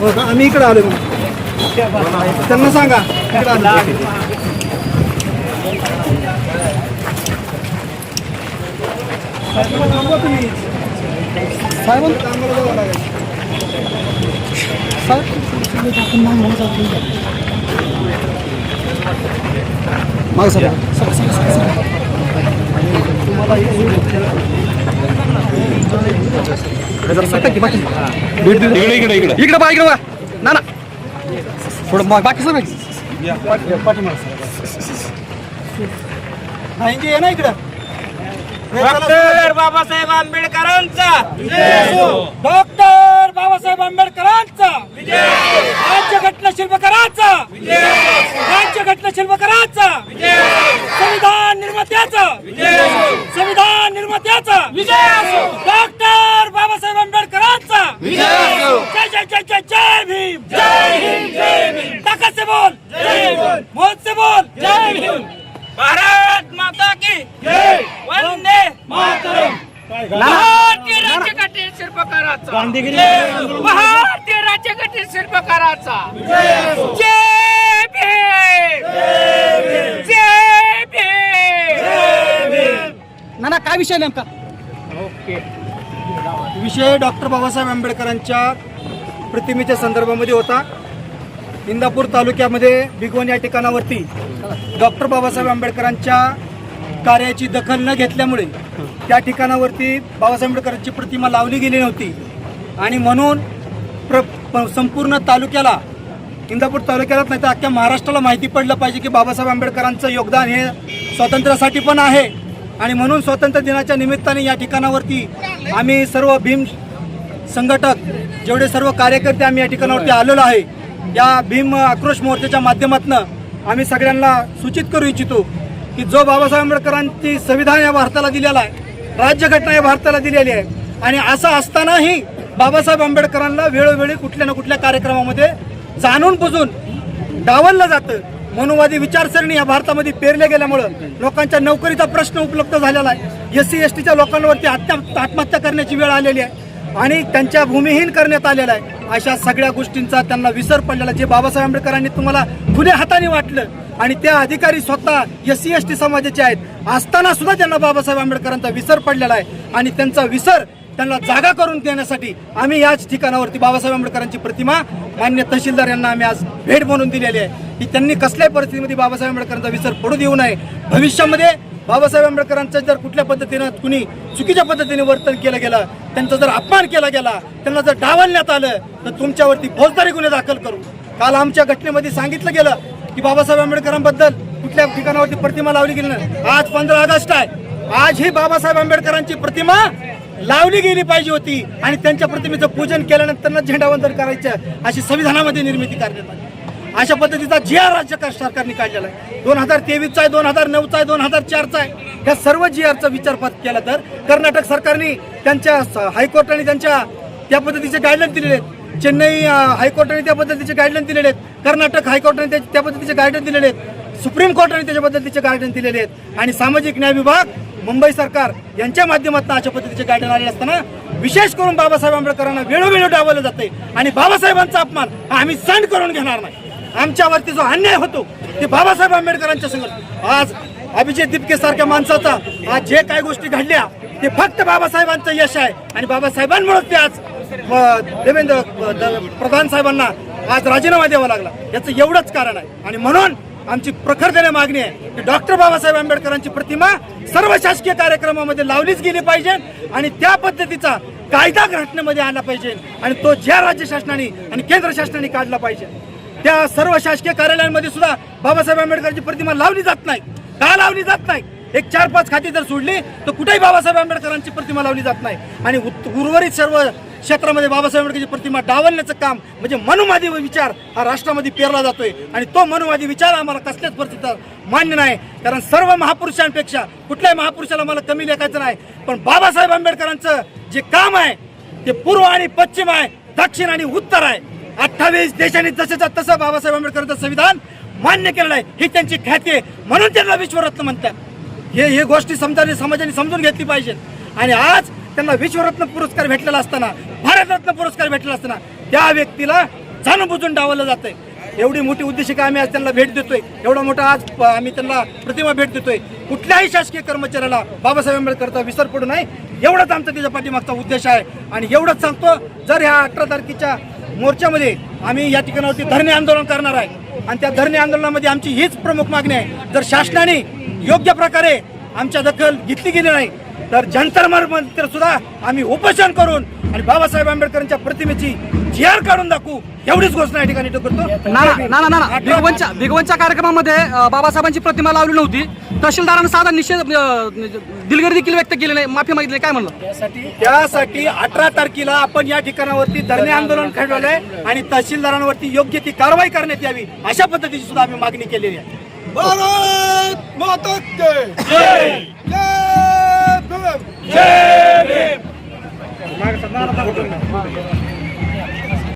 हो का? आम्ही इकडे आलो मग त्यांना सांगा इकडे आलो. थांबा तुम्ही. साहेब आम्हाला जावं लागेल. माग सर इकडे बा ना थोडं बाकी सर आहे ना इकडं. डॉक्टर बाबासाहेब आंबेडकरांचा डॉक्टर बाबासाहेब आंबेडकरांचा राज्यघटना शिल्पकाराचा राज्यघटना शिल्पकाराचा संविधान निर्मात्याचा संविधान निर्मात्याचा डॉक्टर बाबासाहेब आंबेडकरांचा जय जय जय जय जय भीम जय भीम ताकत से बोल मौत से बोल जय भीम भारत माता की वंदे मातरम. भारतीय राज्यघटनेतील शिल्पकाराचा भारतीय राज्यघटनेतील शिल्पकाराचा जय भीम जय भीम. ना काय विषय नेमका? विषय डॉक्टर बाबासाहेब आंबेडकरांच्या प्रतिमेच्या संदर्भामध्ये होता. इंदापूर तालुक्यामध्ये भिगवण या ठिकाणावरती डॉक्टर बाबासाहेब आंबेडकरांच्या कार्याची दखल न घेतल्यामुळे त्या ठिकाणावरती बाबासाहेब आंबेडकरांची प्रतिमा लावली गेली नव्हती आणि म्हणून संपूर्ण तालुक्याला इंदापूर तालुक्यालाच नाही तर अख्ख्या महाराष्ट्राला माहिती पडलं पाहिजे की बाबासाहेब आंबेडकरांचं योगदान हे स्वातंत्र्यासाठी पण आहे. आणि म्हणून स्वातंत्र्य दिनाच्या निमित्ताने या ठिकाणावरती आम्ही सर्व भीम संघटक जेवढे सर्व कार्यकर्ते आम्ही या ठिकाणावरती आलेलो आहे. या भीम आक्रोश मोर्चाच्या माध्यमातून आम्ही सगळ्यांना सूचित करू इच्छितो की जो बाबासाहेब आंबेडकरांची संविधान या भारताला दिलेला आहे राज्यघटना या भारताला दिलेली आहे आणि असं असतानाही बाबासाहेब आंबेडकरांना वेळोवेळी कुठल्या ना कुठल्या कार्यक्रमामध्ये जाणून बुजून डावललं जातं. मनुवादी विचारसरणी या भारतामध्ये पेरल्या गेल्यामुळं लोकांच्या नोकरीचा प्रश्न उपलब्ध झालेला आहे. SC STच्या लोकांवरती आत्महत्या करण्याची वेळ आलेली आहे आणि त्यांच्या भूमिहीन करण्यात आलेला आहे. अशा सगळ्या गोष्टींचा त्यांना विसर पडलेला. जे बाबासाहेब आंबेडकरांनी तुम्हाला खुल्या हाताने वाटलं आणि त्या अधिकारी स्वतः SC ST समाजाचे आहेत असताना सुद्धा त्यांना बाबासाहेब आंबेडकरांचा विसर पडलेला आहे आणि त्यांचा विसर त्यांना जागा करून देण्यासाठी आम्ही याच ठिकाणावरती बाबासाहेब आंबेडकरांची प्रतिमा मान्य तहसीलदार यांना आम्ही आज भेट म्हणून दिलेली आहे की त्यांनी कसल्याही परिस्थितीमध्ये बाबासाहेब आंबेडकरांचा विसर पडू देऊ नये. भविष्यामध्ये बाबासाहेब आंबेडकरांचं जर कुठल्या पद्धतीनं कुणी चुकीच्या पद्धतीने वर्तन केलं गेलं त्यांचा जर अपमान केला गेला त्यांना जर डावलण्यात आलं तर तुमच्यावरती फौजदारी गुन्हे दाखल करू. काल आमच्या घटनेमध्ये सांगितलं गेलं की बाबासाहेब आंबेडकरांबद्दल कुठल्या ठिकाणावरती प्रतिमा लावली गेली नाही. आज 15 ऑगस्ट आहे. आज ही बाबासाहेब आंबेडकरांची प्रतिमा लावली गेली पाहिजे होती आणि त्यांच्या प्रतिमेचं पूजन केल्यानंतर झेंडावंदन करायचं अशी संविधानामध्ये निर्मिती करण्यात आली. अशा पद्धतीचा GR राज्य सरकारने काढलेला आहे. 2023चा आहे 2009चा आहे 2004चा आहे. या सर्व GRचा विचारपात केला तर कर्नाटक सरकारने त्यांच्या हायकोर्टाने त्या पद्धतीचे गाईडलाईन दिलेले आहेत. चेन्नई हायकोर्टाने त्या पद्धतीचे गाईडलाईन दिलेले आहेत. कर्नाटक हायकोर्टाने त्या पद्धतीचे गाईडलाईन दिलेले आहेत. सुप्रीम कोर्टाने त्याच्या पद्धतीचे गाईडलाईन दिलेले आहेत आणि सामाजिक न्याय विभाग मुंबई सरकार यांच्या माध्यमातून अशा पद्धतीचे गाईडलाईन आले असताना विशेष करून बाबासाहेब आंबेडकरांना वेळोवेळी डावलं जाते आणि बाबासाहेबांचा अपमान आम्ही सहन करून घेणार नाही. आमच्यावरती जो अन्याय होतो ते बाबासाहेब आंबेडकरांच्या संघ आज अभिजित दिपके सारख्या माणसाचा आज जे काही गोष्टी घडल्या ते फक्त बाबासाहेबांचं यश आहे आणि बाबासाहेबांमुळेच ते आज देवेंद्र प्रधान साहेबांना आज राजीनामा द्यावा लागला. याचं एवढंच कारण आहे आणि म्हणून आमची प्रखरतेने मागणी आहे की डॉक्टर बाबासाहेब आंबेडकरांची प्रतिमा सर्व शासकीय कार्यक्रमामध्ये लावलीच गेली पाहिजे आणि त्या पद्धतीचा कायदा घटनेमध्ये आला पाहिजे आणि तो ज्या राज्य शासनाने आणि केंद्र शासनाने काढला पाहिजे. त्या सर्व शासकीय कार्यालयांमध्ये सुद्धा बाबासाहेब आंबेडकरांची प्रतिमा लावली जात नाही. का लावली जात नाही? एक 4-5 खाती जर सोडली तर कुठेही बाबासाहेब आंबेडकरांची प्रतिमा लावली जात नाही आणि उर्वरित सर्व क्षेत्रामध्ये बाबासाहेब आंबेडकरांची प्रतिमा डावलण्याचं काम म्हणजे मनुवादी विचार हा राष्ट्रामध्ये पेरला जातोय आणि तो मनुवादी विचार आम्हाला कसल्याच परिस्थितीत मान्य नाही. कारण सर्व महापुरुषांपेक्षा कुठल्याही महापुरुषाला मला कमी लेखायचं नाही पण बाबासाहेब आंबेडकरांचं जे काम आहे ते पूर्व आणि पश्चिम आहे, दक्षिण आणि उत्तर आहे. 28 देशांनी जसंच्या तसं बाबासाहेब आंबेडकरांचं संविधान मान्य केलेलं आहे. ही त्यांची ख्याती आहे म्हणून त्यांना विश्वरत्न म्हणतात. हे गोष्टी समाजाने समजून घेतली पाहिजे आणि आज त्यांना विश्वरत्न पुरस्कार भेटलेला असताना भारतरत्न पुरस्कार भेटलेला असताना त्या व्यक्तीला जाणून बुजून डावलं जातंय. एवढी मोठी उद्देशिका आम्ही आज त्यांना भेट देतोय. एवढा मोठा आज आम्ही त्यांना प्रतिमा भेट देतोय. कुठल्याही शासकीय कर्मचाऱ्याला बाबासाहेब आंबेडकरचा विसर पडू नये एवढाच आमचा त्याच्या पाठीमागचा उद्देश आहे. आणि एवढंच सांगतो, जर ह्या 18 तारखेच्या मोर्चामध्ये आम्ही या ठिकाणावरती धरणे आंदोलन करणार आहे आणि त्या धरणे आंदोलनामध्ये आमची हीच प्रमुख मागणी आहे. जर शासनाने योग्य प्रकारे आमच्या दखल घेतली गेली नाही तर जंतर मंतर सुद्धा आम्ही उपोषण करून आणि बाबासाहेब आंबेडकरांच्या प्रतिमेची जीआर काढून दाखवू एवढीच घोषणा या ठिकाणी करतो. ना भिगवणच्या कार्यक्रमामध्ये बाबासाहेबांची प्रतिमा लावली नव्हती. तहसीलदारांना साधा निषेध दिलगिरी देखील व्यक्त केली नाही, माफी मागितली, काय म्हणलं? त्यासाठी 18 तारखेला आपण या ठिकाणावरती धरणे आंदोलन खेळवलंय आणि तहसीलदारांवरती योग्य ती कारवाई करण्यात यावी अशा पद्धतीची सुद्धा आम्ही मागणी केलेली आहे. भारत माता की जय. जय भीम. जय भीम.